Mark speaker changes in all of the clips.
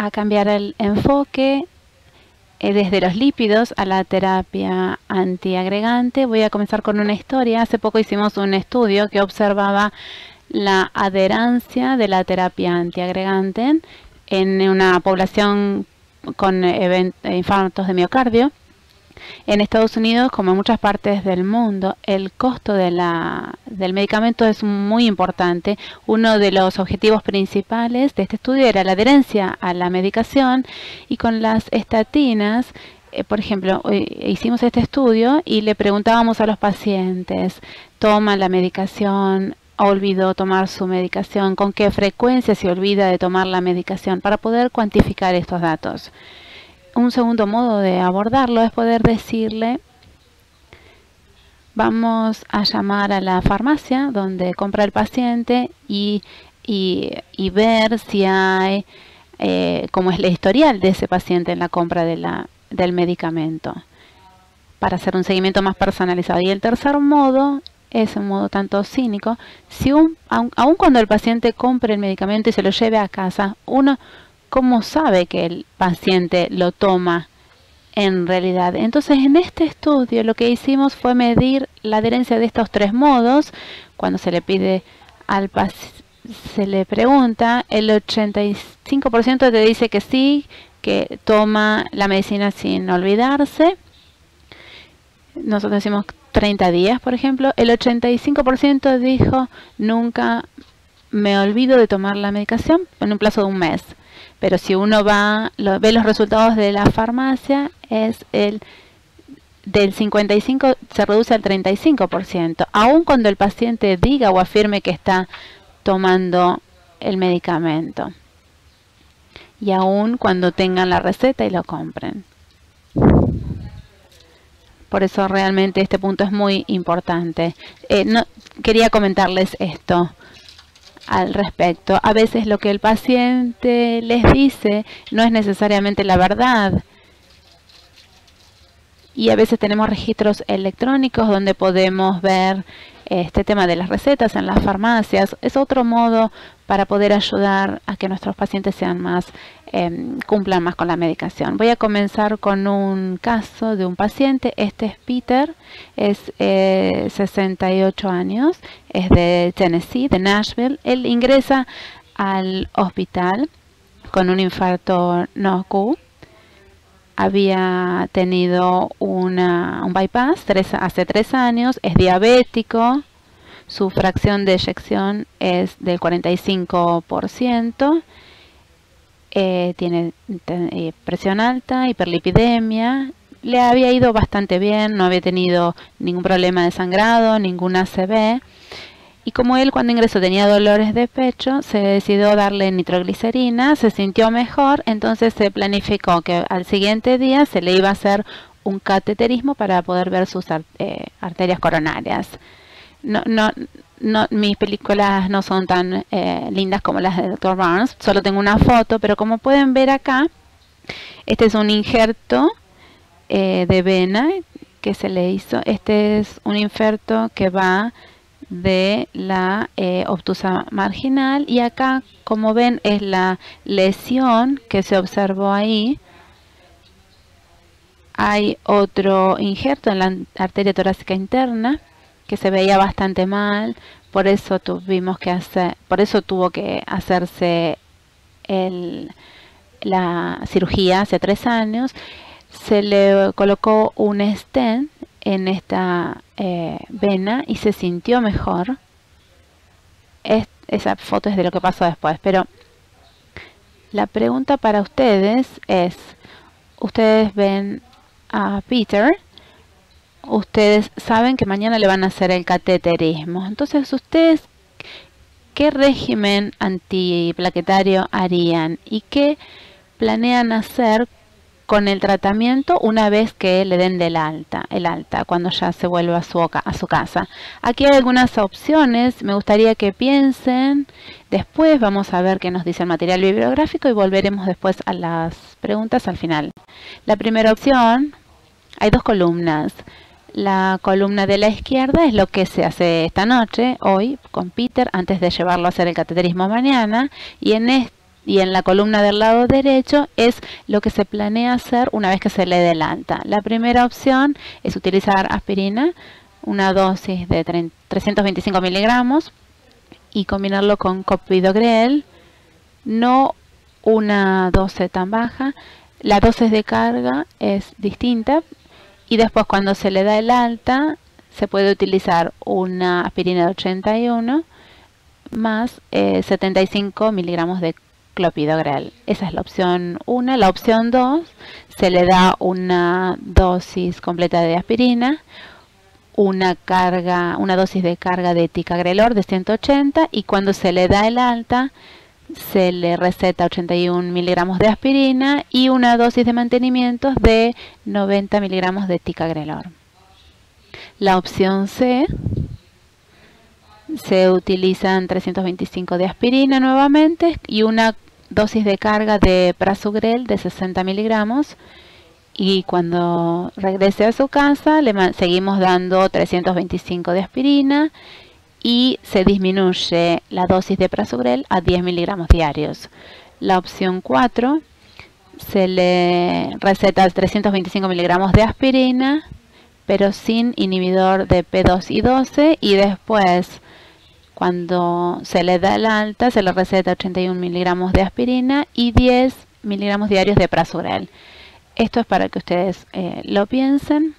Speaker 1: a cambiar el enfoque desde los lípidos a la terapia antiagregante. Voy a comenzar con una historia. Hace poco hicimos un estudio que observaba la adherencia de la terapia antiagregante en una población con infartos de miocardio. En Estados Unidos, como en muchas partes del mundo, el costo del medicamento es muy importante. Uno de los objetivos principales de este estudio era la adherencia a la medicación, y con las estatinas, por ejemplo, hicimos este estudio y le preguntábamos a los pacientes: ¿toma la medicación? ¿Olvidó tomar su medicación? ¿Con qué frecuencia se olvida de tomar la medicación? Para poder cuantificar estos datos. Un segundo modo de abordarlo es poder decirle: vamos a llamar a la farmacia donde compra el paciente y ver si hay, cómo es el historial de ese paciente en la compra del medicamento, para hacer un seguimiento más personalizado. Y el tercer modo es un modo tanto cínico: si aun cuando el paciente compre el medicamento y se lo lleve a casa, ¿cómo sabe que el paciente lo toma en realidad? Entonces, en este estudio lo que hicimos fue medir la adherencia de estos tres modos. Cuando se le pide al paciente, se le pregunta, el 85% te dice que sí, que toma la medicina sin olvidarse. Nosotros decimos 30 días, por ejemplo. El 85% dijo: nunca me olvido de tomar la medicación, en un plazo de un mes. Pero si uno ve los resultados de la farmacia, es del 55% se reduce al 35%, aun cuando el paciente diga o afirme que está tomando el medicamento, y aun cuando tengan la receta y lo compren. Por eso realmente este punto es muy importante. Quería comentarles esto al respecto. A veces lo que el paciente les dice no es necesariamente la verdad. Y a veces tenemos registros electrónicos donde podemos ver este tema de las recetas en las farmacias. Es otro modo para poder ayudar a que nuestros pacientes sean más, cumplan más con la medicación. Voy a comenzar con un caso de un paciente. Este es Peter, es 68 años, es de Tennessee, de Nashville. Él ingresa al hospital con un infarto NOCU. Había tenido un bypass hace 3 años, es diabético, su fracción de eyección es del 45%, tiene presión alta, hiperlipidemia, le había ido bastante bien, no había tenido ningún problema de sangrado, ningún ACV. Y como él cuando ingresó tenía dolores de pecho, se decidió darle nitroglicerina, se sintió mejor, entonces se planificó que al siguiente día se le iba a hacer un cateterismo para poder ver sus arterias coronarias. Mis películas no son tan lindas como las de Dr. Barnes, solo tengo una foto, pero como pueden ver acá, este es un injerto de vena que se le hizo. Este es un injerto que va de la obtusa marginal, y acá, como ven, es la lesión que se observó ahí. Hay otro injerto en la arteria torácica interna que se veía bastante mal, por eso tuvo que hacerse la cirugía hace 3 años. Se le colocó un stent en esta vena y se sintió mejor. Esa foto es de lo que pasó después, pero la pregunta para ustedes es: ustedes ven a Peter, ustedes saben que mañana le van a hacer el cateterismo, entonces ustedes ¿qué régimen antiplaquetario harían y qué planean hacer con el tratamiento una vez que le den el alta, cuando ya se vuelva a su casa? Aquí hay algunas opciones, me gustaría que piensen. Después vamos a ver qué nos dice el material bibliográfico y volveremos después a las preguntas al final. La primera opción, hay 2 columnas. La columna de la izquierda es lo que se hace esta noche, hoy, con Peter, antes de llevarlo a hacer el cateterismo mañana. Y en y en la columna del lado derecho es lo que se planea hacer una vez que se le dé el alta. La primera opción es utilizar aspirina, una dosis de 325 miligramos, y combinarlo con clopidogrel, no una dosis tan baja. La dosis de carga es distinta y después cuando se le da el alta se puede utilizar una aspirina de 81 más 75 miligramos de clopidogrel. Esa es la opción 1. La opción 2, se le da una dosis completa de aspirina, una dosis de carga de ticagrelor de 180, y cuando se le da el alta se le receta 81 miligramos de aspirina y una dosis de mantenimiento de 90 miligramos de ticagrelor. La opción C, se utilizan 325 de aspirina nuevamente y una dosis de carga de prasugrel de 60 miligramos, y cuando regrese a su casa le seguimos dando 325 de aspirina y se disminuye la dosis de prasugrel a 10 miligramos diarios. La opción 4, se le receta 325 miligramos de aspirina pero sin inhibidor de P2Y12, y después cuando se le da el alta se le receta 81 miligramos de aspirina y 10 miligramos diarios de prasugrel. Esto es para que ustedes lo piensen.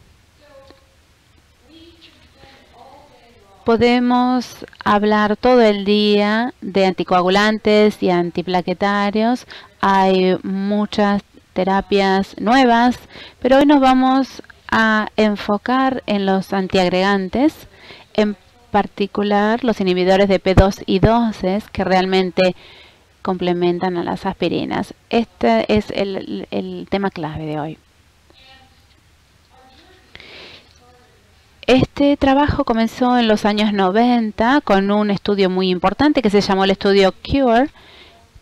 Speaker 1: Podemos hablar todo el día de anticoagulantes y antiplaquetarios. Hay muchas terapias nuevas, pero hoy nos vamos a enfocar en los antiagregantes, en particular los inhibidores de P2Y12 que realmente complementan a las aspirinas. Este es el tema clave de hoy. Este trabajo comenzó en los años 90 con un estudio muy importante que se llamó el estudio CURE.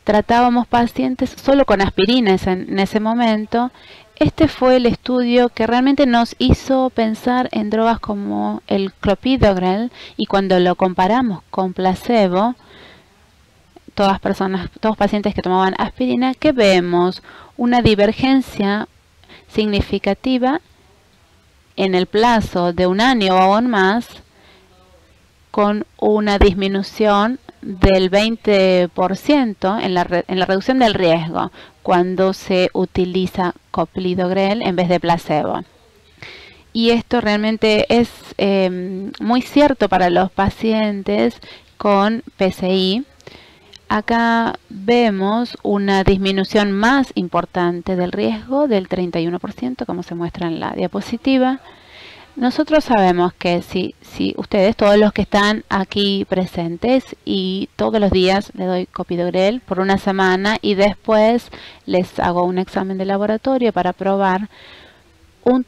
Speaker 1: Tratábamos pacientes solo con aspirinas en ese momento. Este fue el estudio que realmente nos hizo pensar en drogas como el clopidogrel, y cuando lo comparamos con placebo, todos pacientes que tomaban aspirina, que vemos una divergencia significativa en el plazo de un año o aún más, con una disminución del 20% en la reducción del riesgo cuando se utiliza clopidogrel en vez de placebo. Y esto realmente es muy cierto para los pacientes con PCI. Acá vemos una disminución más importante del riesgo del 31%, como se muestra en la diapositiva. Nosotros sabemos que si ustedes, todos los que están aquí presentes, y todos los días le doy clopidogrel por una semana y después les hago un examen de laboratorio para probar, un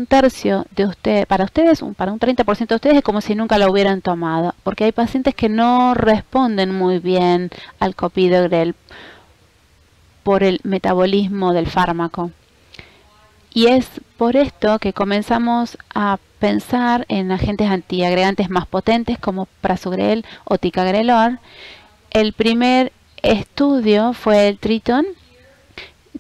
Speaker 1: tercio de ustedes, para un 30% de ustedes es como si nunca lo hubieran tomado, porque hay pacientes que no responden muy bien al clopidogrel por el metabolismo del fármaco. Y es por esto que comenzamos a pensar en agentes antiagregantes más potentes como prasugrel o ticagrelor. El primer estudio fue el Triton,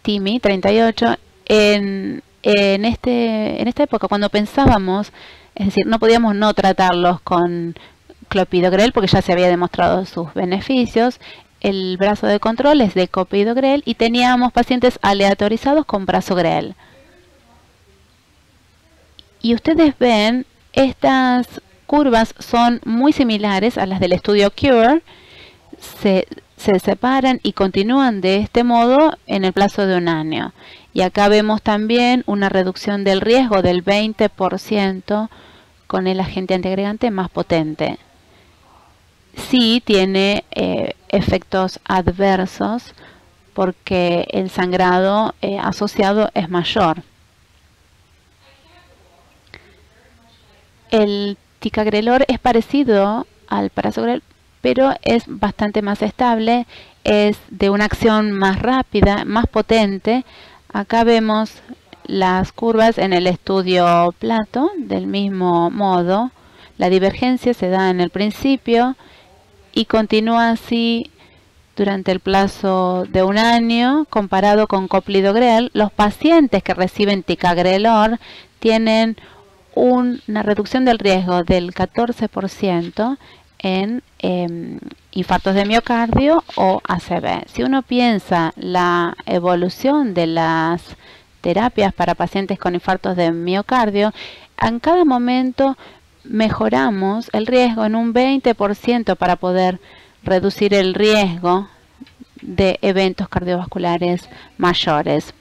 Speaker 1: TIMI 38, en esta época cuando pensábamos, es decir, no podíamos no tratarlos con clopidogrel porque ya se había demostrado sus beneficios. El brazo de control es de clopidogrel y teníamos pacientes aleatorizados con prasugrel. Y ustedes ven, estas curvas son muy similares a las del estudio CURE. Se separan y continúan de este modo en el plazo de un año. Y acá vemos también una reducción del riesgo del 20% con el agente antiagregante más potente. Sí tiene efectos adversos porque el sangrado asociado es mayor. El ticagrelor es parecido al prasugrel, pero es bastante más estable, es de una acción más rápida, más potente. Acá vemos las curvas en el estudio Plato, del mismo modo. La divergencia se da en el principio y continúa así durante el plazo de un año, comparado con clopidogrel, los pacientes que reciben ticagrelor tienen una reducción del riesgo del 14% en infartos de miocardio o ACV. Si uno piensa la evolución de las terapias para pacientes con infartos de miocardio, en cada momento mejoramos el riesgo en un 20% para poder reducir el riesgo de eventos cardiovasculares mayores.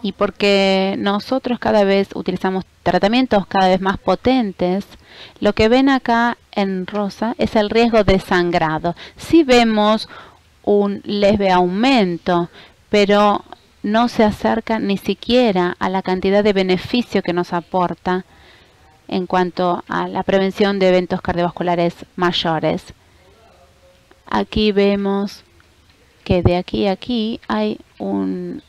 Speaker 1: Y porque nosotros cada vez utilizamos tratamientos cada vez más potentes, lo que ven acá en rosa es el riesgo de sangrado. Sí vemos un leve aumento, pero no se acerca ni siquiera a la cantidad de beneficio que nos aporta en cuanto a la prevención de eventos cardiovasculares mayores. Aquí vemos que de aquí a aquí hay un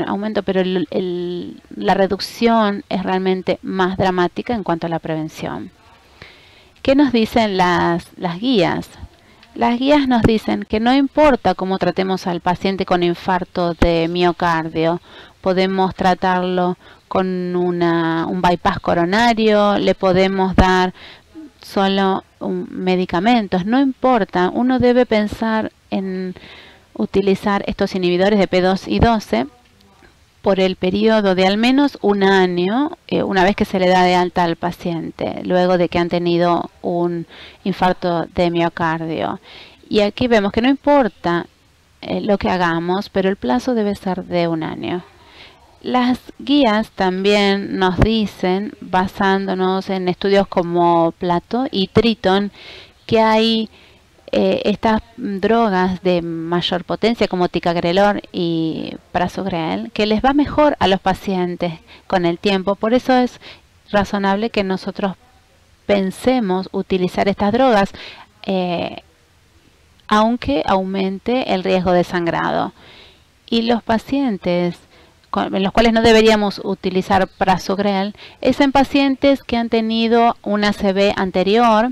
Speaker 1: aumento, pero la reducción es realmente más dramática en cuanto a la prevención. ¿Qué nos dicen las guías? Las guías nos dicen que no importa cómo tratemos al paciente con infarto de miocardio, podemos tratarlo con un bypass coronario, le podemos dar solo medicamentos, no importa, uno debe pensar en utilizar estos inhibidores de P2 y 12 por el periodo de al menos un año, una vez que se le da de alta al paciente, luego de que han tenido un infarto de miocardio. Y aquí vemos que no importa lo que hagamos, pero el plazo debe ser de un año. Las guías también nos dicen, basándonos en estudios como Plato y Triton, que hay estas drogas de mayor potencia como ticagrelor y prasugrel, que les va mejor a los pacientes con el tiempo. Por eso es razonable que nosotros pensemos utilizar estas drogas, aunque aumente el riesgo de sangrado. Y los pacientes en los cuales no deberíamos utilizar prasugrel es en pacientes que han tenido una ACV anterior,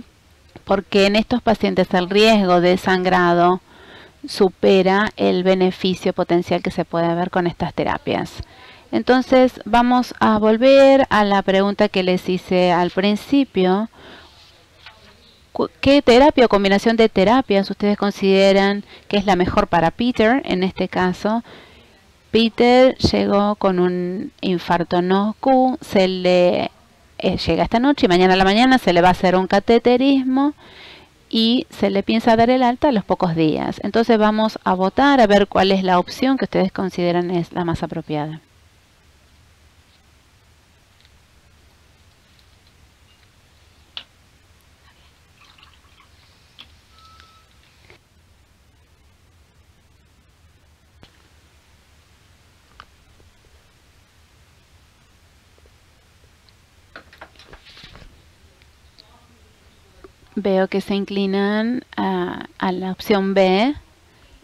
Speaker 1: porque en estos pacientes el riesgo de sangrado supera el beneficio potencial que se puede ver con estas terapias. Entonces vamos a volver a la pregunta que les hice al principio. ¿Qué terapia o combinación de terapias ustedes consideran que es la mejor para Peter? En este caso, Peter llegó con un infarto no-Q, se le llega esta noche y mañana a la mañana se le va a hacer un cateterismo y se le piensa dar el alta a los pocos días. Entonces vamos a votar a ver cuál es la opción que ustedes consideran es la más apropiada. Veo que se inclinan a la opción B.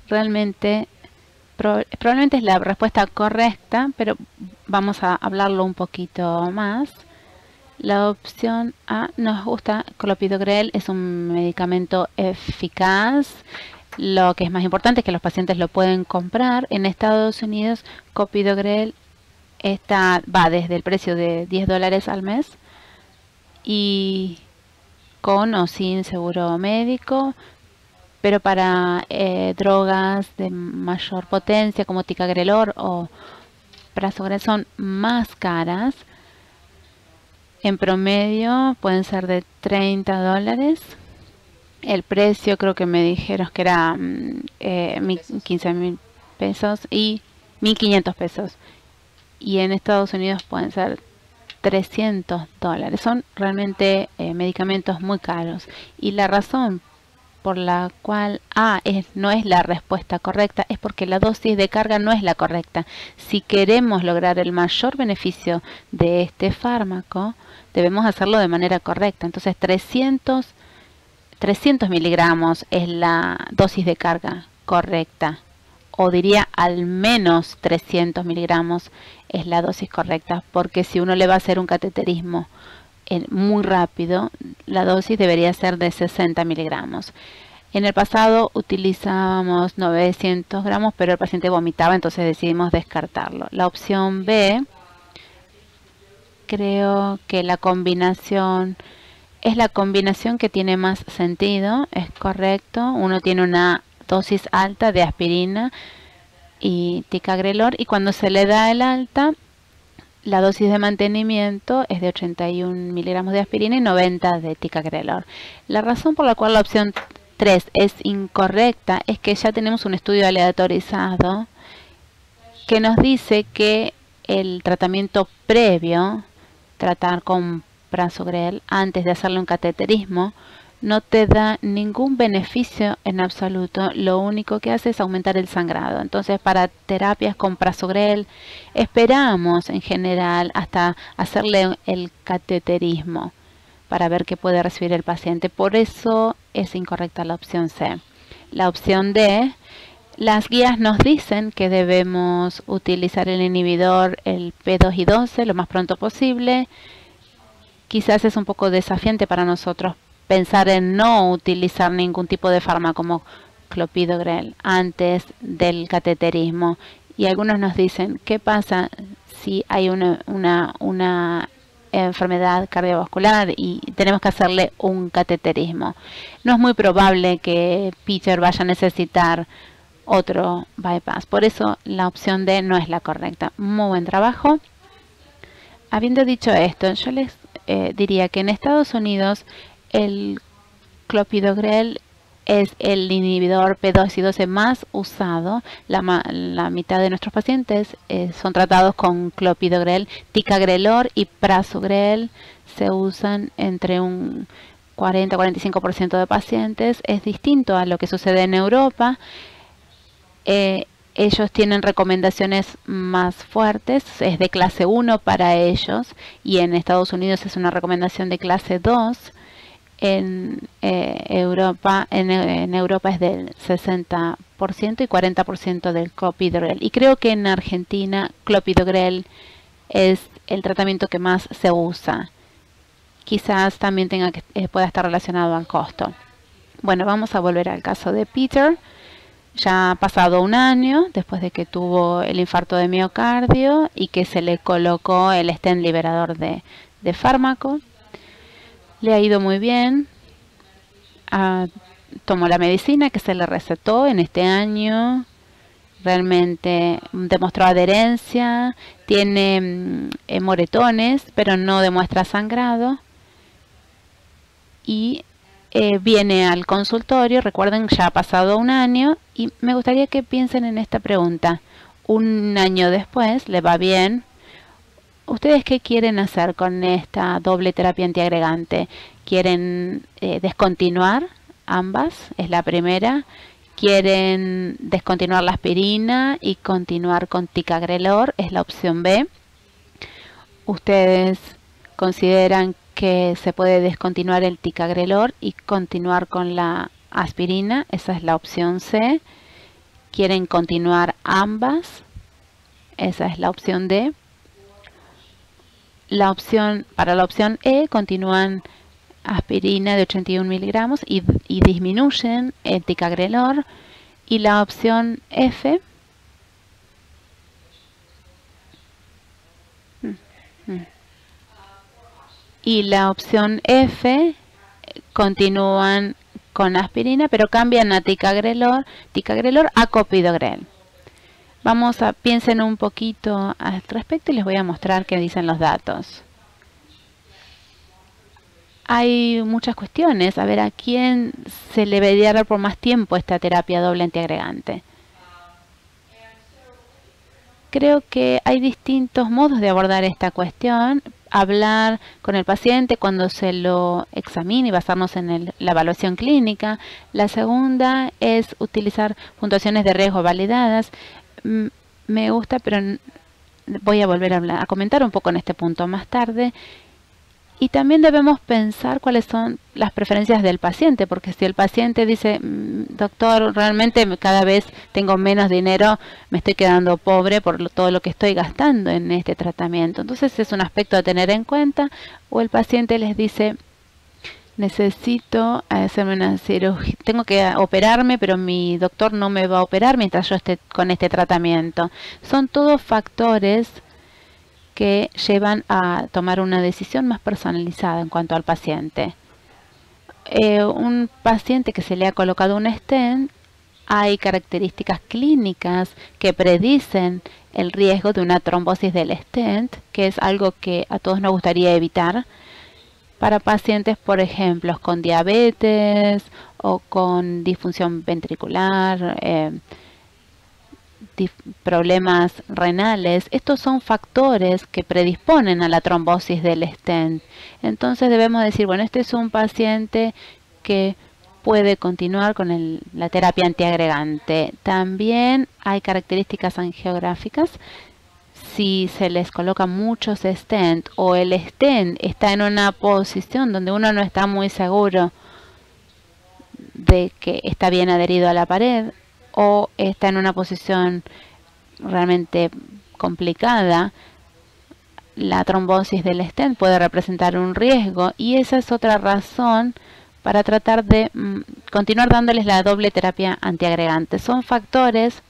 Speaker 1: Realmente, probablemente es la respuesta correcta, pero vamos a hablarlo un poquito más. La opción A nos gusta. Clopidogrel es un medicamento eficaz. Lo que es más importante es que los pacientes lo pueden comprar. En Estados Unidos, clopidogrel va desde el precio de $10 al mes y con o sin seguro médico, pero para drogas de mayor potencia como ticagrelor o prasugrel son más caras. En promedio pueden ser de $30. El precio creo que me dijeron que era 15.000 pesos y 1.500 pesos. Y en Estados Unidos pueden ser $300. Son realmente medicamentos muy caros. Y la razón por la cual A no es la respuesta correcta es porque la dosis de carga no es la correcta. Si queremos lograr el mayor beneficio de este fármaco, debemos hacerlo de manera correcta. Entonces 300 miligramos es la dosis de carga correcta. O diría al menos 300 miligramos es la dosis correcta, porque si uno le va a hacer un cateterismo muy rápido, la dosis debería ser de 60 miligramos. En el pasado utilizábamos 900 gramos, pero el paciente vomitaba, entonces decidimos descartarlo. La opción B, creo que la combinación es la combinación que tiene más sentido, es correcto. Uno tiene una dosis alta de aspirina y ticagrelor, y cuando se le da el alta, la dosis de mantenimiento es de 81 miligramos de aspirina y 90 de ticagrelor. La razón por la cual la opción 3 es incorrecta es que ya tenemos un estudio aleatorizado que nos dice que el tratamiento previo, tratar con prasugrel antes de hacerle un cateterismo, no te da ningún beneficio en absoluto. Lo único que hace es aumentar el sangrado. Entonces, para terapias con prasugrel, esperamos en general hasta hacerle el cateterismo para ver qué puede recibir el paciente. Por eso es incorrecta la opción C. La opción D, las guías nos dicen que debemos utilizar el inhibidor, el P2Y12, lo más pronto posible. Quizás es un poco desafiante para nosotros pensar en no utilizar ningún tipo de fármaco como clopidogrel antes del cateterismo. Y algunos nos dicen, ¿qué pasa si hay una enfermedad cardiovascular y tenemos que hacerle un cateterismo? No es muy probable que Peter vaya a necesitar otro bypass. Por eso la opción D no es la correcta. Muy buen trabajo. Habiendo dicho esto, yo les diría que en Estados Unidos el clopidogrel es el inhibidor P2Y12 más usado. La mitad de nuestros pacientes son tratados con clopidogrel. Ticagrelor y prasugrel se usan entre un 40-45% de pacientes. Es distinto a lo que sucede en Europa. Ellos tienen recomendaciones más fuertes, es de clase 1 para ellos, y en Estados Unidos es una recomendación de clase 2. En Europa es del 60% y 40% del clopidogrel. Y creo que en Argentina clopidogrel es el tratamiento que más se usa. Quizás también pueda estar relacionado al costo. Bueno, vamos a volver al caso de Peter. Ya ha pasado un año después de que tuvo el infarto de miocardio y que se le colocó el stent liberador de fármaco. Le ha ido muy bien. Tomó la medicina que se le recetó en este año. Realmente demostró adherencia. Tiene moretones, pero no demuestra sangrado. Y viene al consultorio. Recuerden, ya ha pasado un año. Y me gustaría que piensen en esta pregunta. Un año después, le va bien. ¿Ustedes qué quieren hacer con esta doble terapia antiagregante? ¿Quieren descontinuar ambas? Es la primera. ¿Quieren descontinuar la aspirina y continuar con ticagrelor? Es la opción B. ¿Ustedes consideran que se puede descontinuar el ticagrelor y continuar con la aspirina? Esa es la opción C. ¿Quieren continuar ambas? Esa es la opción D. Para la opción E continúan aspirina de 81 miligramos y disminuyen el ticagrelor. Y la opción F continúan con aspirina, pero cambian a ticagrelor a clopidogrel. Piensen un poquito al respecto y les voy a mostrar qué dicen los datos. Hay muchas cuestiones. A ver, ¿a quién se le debería dar por más tiempo esta terapia doble antiagregante? Creo que hay distintos modos de abordar esta cuestión. Hablar con el paciente cuando se lo examine y basarnos en la evaluación clínica. La segunda es utilizar puntuaciones de riesgo validadas. Me gusta, pero voy a volver a comentar un poco en este punto más tarde. Y también debemos pensar cuáles son las preferencias del paciente, porque si el paciente dice, doctor, realmente cada vez tengo menos dinero, me estoy quedando pobre por todo lo que estoy gastando en este tratamiento. Entonces es un aspecto a tener en cuenta. O el paciente les dice, necesito hacerme una cirugía, tengo que operarme, pero mi doctor no me va a operar mientras yo esté con este tratamiento. Son todos factores que llevan a tomar una decisión más personalizada en cuanto al paciente. Un paciente que se le ha colocado un stent, hay características clínicas que predicen el riesgo de una trombosis del stent, que es algo que a todos nos gustaría evitar. Para pacientes, por ejemplo, con diabetes o con disfunción ventricular, problemas renales, estos son factores que predisponen a la trombosis del stent. Entonces debemos decir, bueno, este es un paciente que puede continuar con la terapia antiagregante. También hay características angiográficas. Si se les coloca muchos stent o el stent está en una posición donde uno no está muy seguro de que está bien adherido a la pared o está en una posición realmente complicada, la trombosis del stent puede representar un riesgo, y esa es otra razón para tratar de continuar dándoles la doble terapia antiagregante. Son factores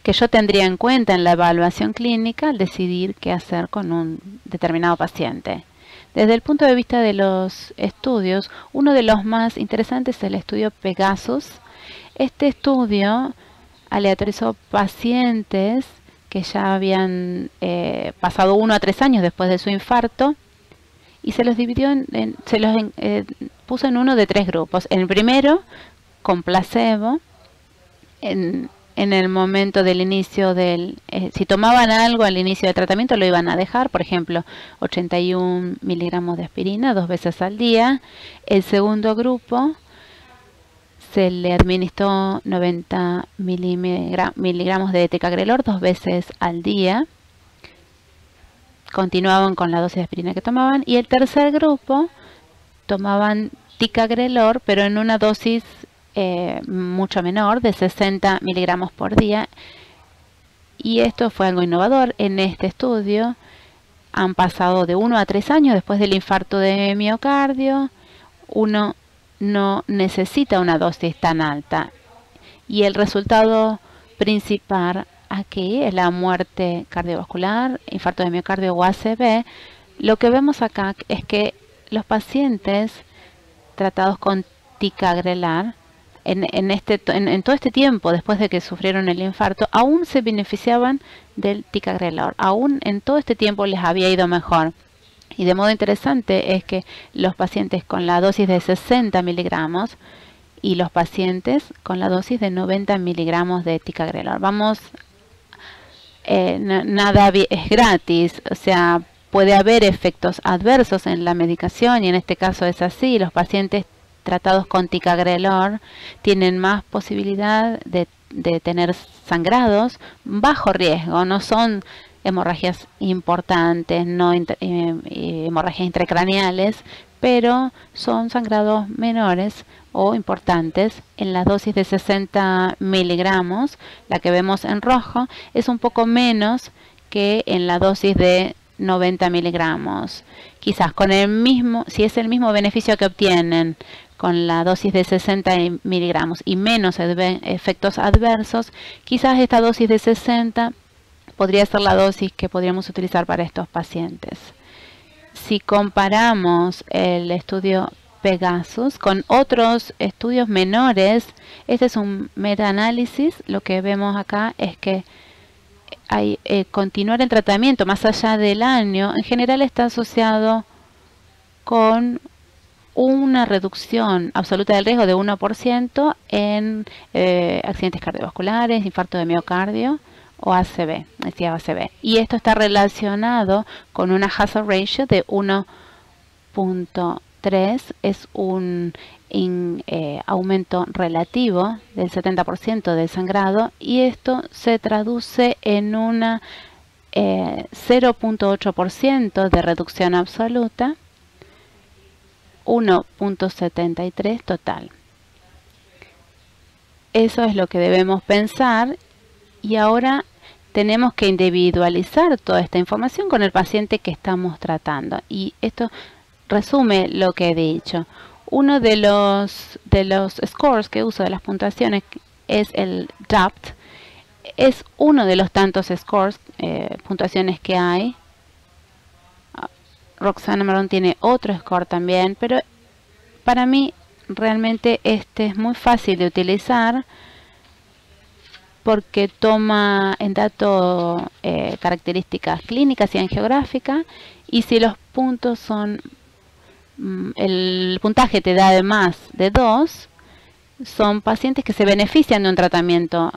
Speaker 1: que yo tendría en cuenta en la evaluación clínica al decidir qué hacer con un determinado paciente. Desde el punto de vista de los estudios, uno de los más interesantes es el estudio Pegasus. Este estudio aleatorizó pacientes que ya habían pasado 1 a 3 años después de su infarto y se los dividió puso en uno de 3 grupos. En el primero, con placebo, en el momento del inicio si tomaban algo al inicio del tratamiento lo iban a dejar, por ejemplo, 81 miligramos de aspirina 2 veces al día. El segundo grupo se le administró 90 miligramos de ticagrelor 2 veces al día. Continuaban con la dosis de aspirina que tomaban. Y el tercer grupo tomaban ticagrelor, pero en una dosis mucho menor, de 60 miligramos por día. Y esto fue algo innovador en este estudio. Han pasado de 1 a 3 años después del infarto de miocardio. Uno no necesita una dosis tan alta. Y el resultado principal aquí es la muerte cardiovascular, infarto de miocardio o ACV. Lo que vemos acá es que los pacientes tratados con ticagrelor en todo este tiempo después de que sufrieron el infarto aún se beneficiaban del ticagrelor, aún en todo este tiempo les había ido mejor. Y de modo interesante es que los pacientes con la dosis de 60 miligramos y los pacientes con la dosis de 90 miligramos de ticagrelor. Nada es gratis, o sea, puede haber efectos adversos en la medicación y en este caso es así. Los pacientes tratados con ticagrelor tienen más posibilidad de tener sangrados bajo riesgo, no son hemorragias importantes, no hemorragias intracraneales, pero son sangrados menores o importantes. En las dosis de 60 miligramos, la que vemos en rojo, es un poco menos que en la dosis de 90 miligramos. Quizás con el mismo, si es el mismo beneficio que obtienen con la dosis de 60 miligramos y menos efectos adversos, quizás esta dosis de 60 podría ser la dosis que podríamos utilizar para estos pacientes. Si comparamos el estudio Pegasus con otros estudios menores, este es un metaanálisis. Lo que vemos acá es que continuar el tratamiento más allá del año en general está asociado con una reducción absoluta del riesgo de 1% en accidentes cardiovasculares, infarto de miocardio o ACV, y esto está relacionado con una hazard ratio de 1.3, es un aumento relativo del 70% del sangrado, y esto se traduce en una 0.8% de reducción absoluta, 1.73 total. Eso es lo que debemos pensar, y ahora tenemos que individualizar toda esta información con el paciente que estamos tratando. Y esto resume lo que he dicho. Uno de los scores que uso, de las puntuaciones, es el DAPT. Es uno de los tantos scores, puntuaciones que hay. Roxana Marrón tiene otro score también, pero para mí realmente este es muy fácil de utilizar porque toma en dato características clínicas y angiográficas, y si los puntos son, el puntaje te da de más de 2, son pacientes que se benefician de un tratamiento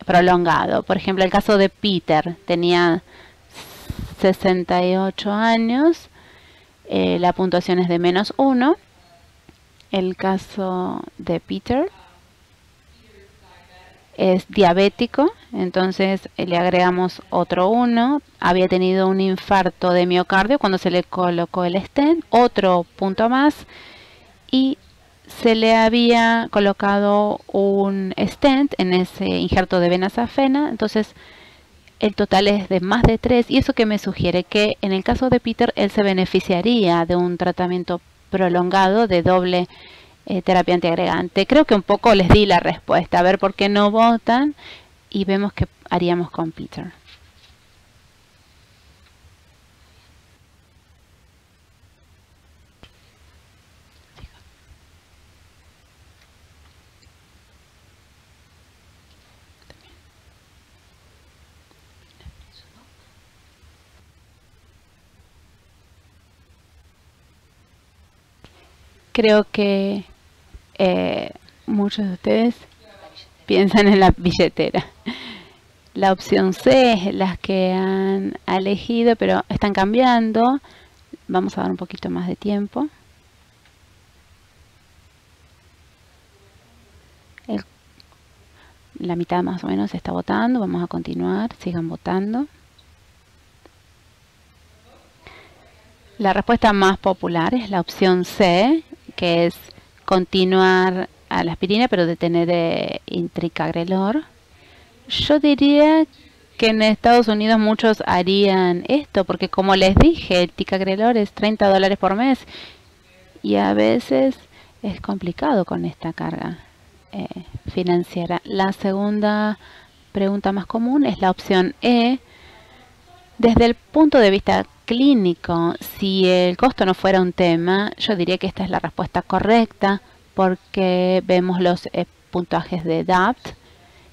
Speaker 1: prolongado. Por ejemplo, el caso de Peter, tenía 68 años, la puntuación es de -1. El caso de Peter es diabético, entonces le agregamos otro 1. Había tenido un infarto de miocardio cuando se le colocó el stent, otro punto más, y se le había colocado un stent en ese injerto de vena safena, entonces el total es de más de 3, y eso que me sugiere que en el caso de Peter él se beneficiaría de un tratamiento prolongado de doble terapia antiagregante. Creo que un poco les di la respuesta, a ver por qué no votan, y vemos qué haríamos con Peter. Creo que muchos de ustedes piensan en la billetera. La opción C es la que han elegido, pero están cambiando. Vamos a dar un poquito más de tiempo. La mitad más o menos está votando. Vamos a continuar. Sigan votando. La respuesta más popular es la opción C, que es continuar a la aspirina, pero de tener intricagrelor. Yo diría que en Estados Unidos muchos harían esto, porque como les dije, el ticagrelor es $30 por mes, y a veces es complicado con esta carga financiera. La segunda pregunta más común es la opción E. Desde el punto de vista clínico, si el costo no fuera un tema, yo diría que esta es la respuesta correcta, porque vemos los puntajes de DAPT,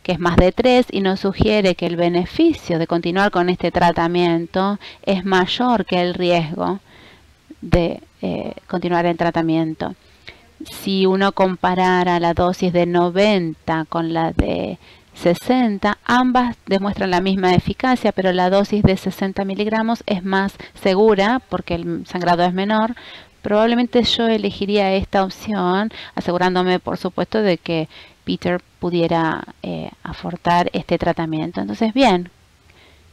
Speaker 1: que es más de 3, y nos sugiere que el beneficio de continuar con este tratamiento es mayor que el riesgo de continuar el tratamiento. Si uno comparara la dosis de 90 con la de 60, ambas demuestran la misma eficacia, pero la dosis de 60 miligramos es más segura porque el sangrado es menor. Probablemente yo elegiría esta opción, asegurándome, por supuesto, de que Peter pudiera aportar este tratamiento. Entonces, bien,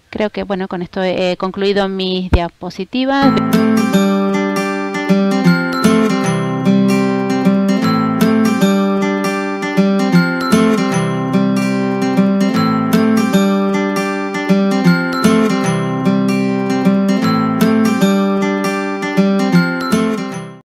Speaker 1: creo que bueno, con esto he concluido mis diapositivas.